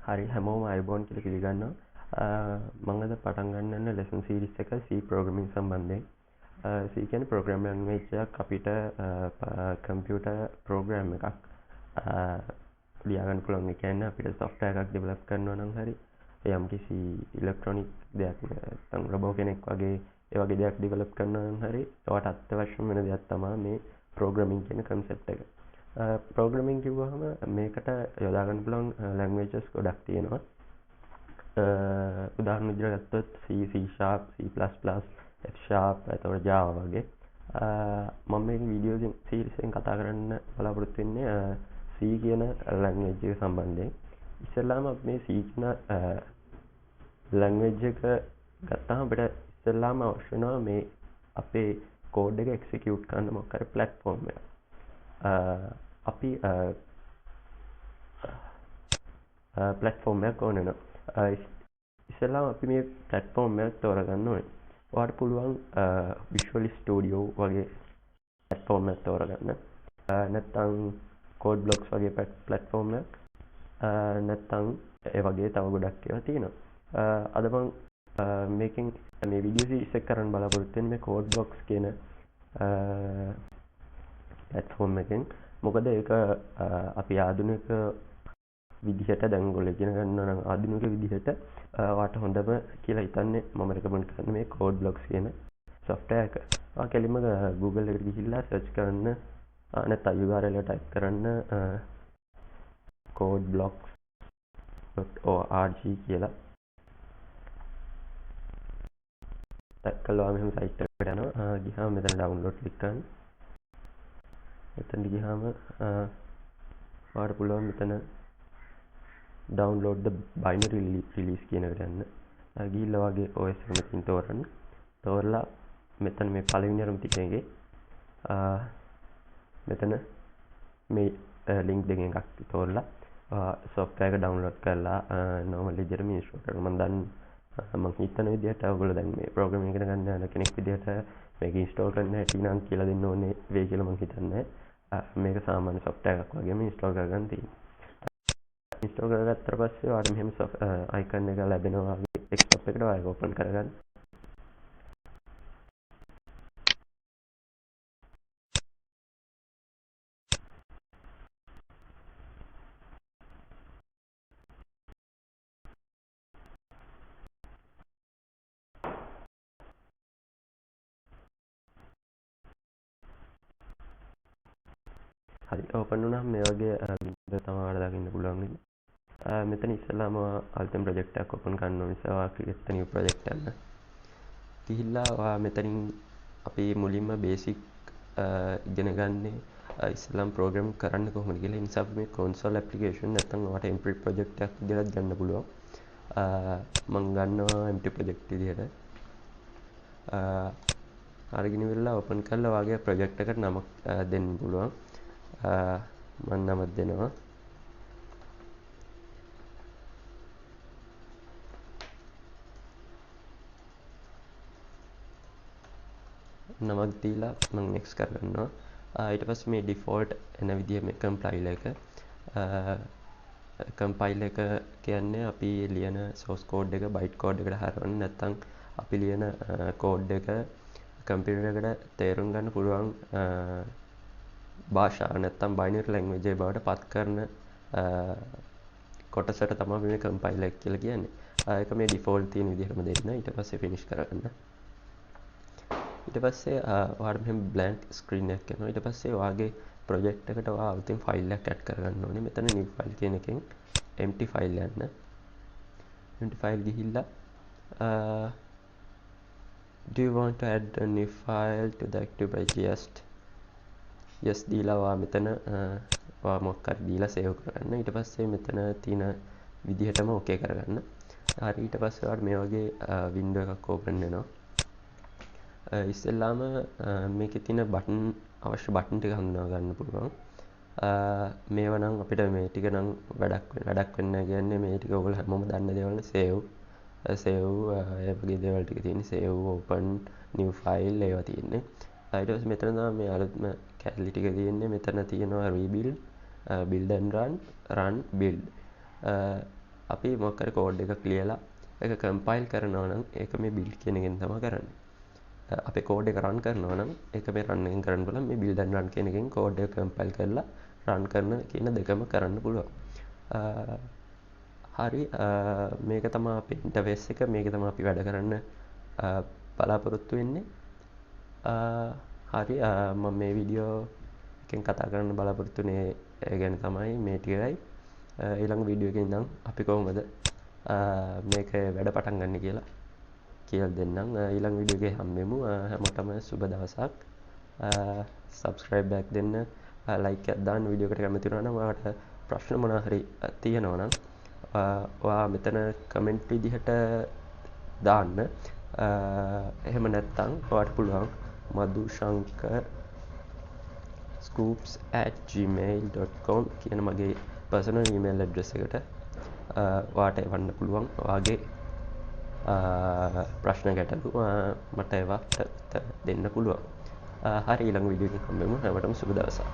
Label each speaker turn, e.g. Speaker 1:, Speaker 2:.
Speaker 1: හරි හැමෝම අයබෝන් කියලා පිළිගන්නවා. මම අද පටන් ගන්න ලෙසන් සීරීස් එක C ප්‍රෝග්‍රෑමින් සම්බන්ධයෙන්. C කියන්නේ ප්‍රෝග්‍රෑම් ලැන්ග්වේජ් එකක් අපිට කම්පියුටර් ප්‍රෝග්‍රෑම් එකක් ලියා ගන්න පුළුවන්. ඒ කියන්නේ අපිට software එකක් develop කරනවා නම් හරි යම්කිසි ඉලෙක්ට්‍රොනික දෙයක් නැත්නම් රොබෝ කෙනෙක් වගේ ඒ වගේ දෙයක් develop කරනවා නම් හරි ඒවට අත්‍යවශ්‍යම වෙන දෙයක් තමයි මේ ප්‍රෝග්‍රෑමින් කියන concept එක. ප්‍රෝග්‍රමින් කිව්වහම මේකට යොදා ගන්න පුළුවන් ලැන්ග්වේජස් ගොඩක් තියෙනවා. උදාහරණ විදිහට ගත්තොත් C, C#, C++, F#, එතකොට Java වගේ. මම මේ වීඩියෝ සීරීස් එකෙන් කතා කරන්න බලාපොරොත්තු වෙන්නේ C කියන ලැන්ග්වේජ් එක සම්බන්ධයෙන්. ඉස්සෙල්ලාම අපි මේ C කියන ලැන්ග්වේජ් එක ගත්තාම අපිට ඉස්සෙල්ලාම අවශ්‍ය වෙනවා මේ අපේ කෝඩ් එක එක්සිකියුට් කරන්න මොකක් හරි ප්ලැට්ෆෝම් එකක්. අපි ප්ලැට්ෆෝම් එකක් ඕන වෙනවා. ඉස්සෙල්ලාම අපි මේ ප්ලැට්ෆෝම් එකක් තෝරගන්න ඕනේ. ඔයාලට පුළුවන් Visual Studio වගේ ප්ලැට්ෆෝම් එකක් තෝරගන්න. නැත්නම් Codeblocks වගේ ප්ලැට්ෆෝම් එකක්. නැත්නම් ඒ වගේ තව ගොඩක් ඒවා තියෙනවා. අද මම මේකෙන් මේ වීඩියෝ සීරීස් එක කරන්න බලාපොරොත්තු වෙන්නේ මේ Codeblocks කියන platform එකෙන්. මොකද ඒක අපි ආධුනික විදිහට දැන් ඔයගොල්ලෝ ඉගෙන ගන්නවා නම් ආධුනික විදිහට ඔයාට හොඳම කියලා හිතන්නේ මම recommend කරන්නේ මේ Codeblocks කියන software එක. ඔයා කෙලින්ම Google එකට ගිහිල්ලා search කරන්න නැත්නම් URL එක type කරන්න codeblocks.org කියලා. type කළා මෙහෙම site එකට යනවා. ගියාම මෙතන download click කරන්න. එතනට ගියාම ඔයාලට පුළුවන් මෙතන download the binary release කියන එකට යන්න. ගිහිල්ලා වගේ OS එක මෙතනින් තෝරන්න. තෝරලා මෙතන මේ පළවෙනි අරම තියෙන එකේ මෙතන මේ link දෙකෙන් එකක් තෝරලා software එක download කරලා normal විදිහට මේ install කරන්න. මම මම හිතන විදිහට ඔයගොල්ලෝ දැන් මේ program ඉගෙන ගන්න යන කෙනෙක් විදිහට මේක install කරන්න හැටි නම් කියලා දෙන්න ඕනේ වෙයි කියලා මම හිතන්නේ. මේක සාමාන්‍ය software එකක් වගේම install කරගන්න තියෙනවා. install කරගත්තට පස්සේ ඔයාලට මෙහෙම icon එක ලැබෙනවා වගේ desktop එකට ඔයාලා open කරගන්න. හරි open වුණාම මේ වගේ වින්ඩෝ තමයි ඔයාලා දකින්න පුළුවන් වෙන්නේ. මෙතන ඉස්සෙල්ලාම අලුතෙන් ප්‍රොජෙක්ට් එකක් ඕපන් කරන්න ඕන නිසා ඔයා create a new project යන්න. ගිහිල්ලා ඔයා මෙතනින් අපි මුලින්ම basic ඉගෙන ගන්නේ ඉස්සෙල්ලාම program කරන්න කොහොමද කියලා. ඒ නිසා අපි මේ console application නැත්නම් ඔයාට empty project එකක් විදිහට ගන්න පුළුවන්. මම ගන්නවා empty project විදිහට. අරගෙන ඉවරලා open කරලා ඔයාගේ project එකට නමක් දෙන්න පුළුවන්. මම නමක් දෙනවා. නමක් දීලා මම next කරගන්නවා. ඊට පස්සේ මේ default එන විදිය මේ compile එක කියන්නේ අපි ලියන source code එක byte code එකට හරවන්න. නැත්නම් අපි ලියන code එක කම්පියුටර් එකට තේරුම් ගන්න පුළුවන් භාෂාව නැත්නම් binary language එක බවට පත් කරන කොටසට තමයි මේ compile එක කියලා කියන්නේ. ඒක මේ default තියෙන විදිහටම දෙන්න. ඊට පස්සේ finish කරගන්න. ඊට පස්සේ ඔයාලට මෙහෙම blank screen එකක් එනවා. ඊට පස්සේ ඔයාගේ project එකට ඔයා අලුතින් file එකක් add කරගන්න ඕනේ. මෙතන new file කියන එකෙන් empty file යන්න. empty file ගිහිල්ලා do you want to add a new file to the active digest? yes දීලා ඔයා මෙතන ඔයා මොකක් හරි දීලා save කරගන්න. ඊට පස්සේ මෙතන තියෙන විදිහටම okay කරගන්න. හරි ඊට පස්සේ ඔයාලට මේ වගේ window එකක් open වෙනවා. ඉස්සෙල්ලාම මේකේ තියෙන බටන් අවශ්‍ය බටන් ටික හඳුනා ගන්න පුළුවන්. මේවා නම් අපිට මේ ටික නම් වැඩක් වෙන්නේ නැහැ කියන්නේ මේ ටික ඔයගොල්ලෝ හැමෝම දන්න දේවල් නේ save ඒ වගේ දේවල් ටික තියෙන්නේ save open new file ඒවා තියෙන්නේ. ඊට පස්සේ මෙතන තමයි මේ අලුත්ම කැලි ටික තියෙන්නේ. මෙතන තියෙනවා rebuild build and run build අපි මොකක් හරි කෝඩ් එකක් ලියලා ඒක කම්පයිල් කරනවා නම් ඒක මේ build කියන එකෙන් තමයි කරන්නේ. අපි කෝඩ් එක රන් කරනවා නම් ඒක මේ රන් එකෙන් කරන්න පුළුවන්. මේ build and run කියන එකෙන් කෝඩ් එක කම්පයිල් කරලා රන් කරන කියන දෙකම කරන්න පුළුවන්. හරි මේක තමයි අපේ ඉන්ටර්ෆේස් එක. මේක තමයි අපි වැඩ කරන්න බලාපොරොත්තු වෙන්නේ. හරි මම මේ වීඩියෝ එකෙන් කතා කරන්න බලාපොරොත්තු වෙන්නේ ඒ ගැන තමයි මේ ටිකයි. ඊළඟ වීඩියෝ එකෙන් ඉඳන් අපි කොහොමද මේක වැඩ පටන් ගන්න කියලා දෙන්නම්. ඊළඟ වීඩියෝ එකේ හම්බෙමු. හැමෝටම සුබ දවසක්. subscribe back දෙන්න, like එකක් දාන්න වීඩියෝ එකට කැමති වුණා නම්. ඔයාලට ප්‍රශ්න මොනවා හරි තියෙනවා නම් ඔයා මෙතන කමෙන්ට් විදිහට දාන්න. එහෙම නැත්නම් ඔයාලට පුළුවන් madhushankar.scoops@gmail.com කියන මගේ personal email address එකට ඔයාලට එවන්න පුළුවන්. ඔයාගේ ප්‍රශ්න ගැටලු මට ඒවට දෙන්න පුළුවන්. හරි ඊළඟ වීඩියෝ එකකින් හම්බෙමු. හැමෝටම සුබ දවසක්.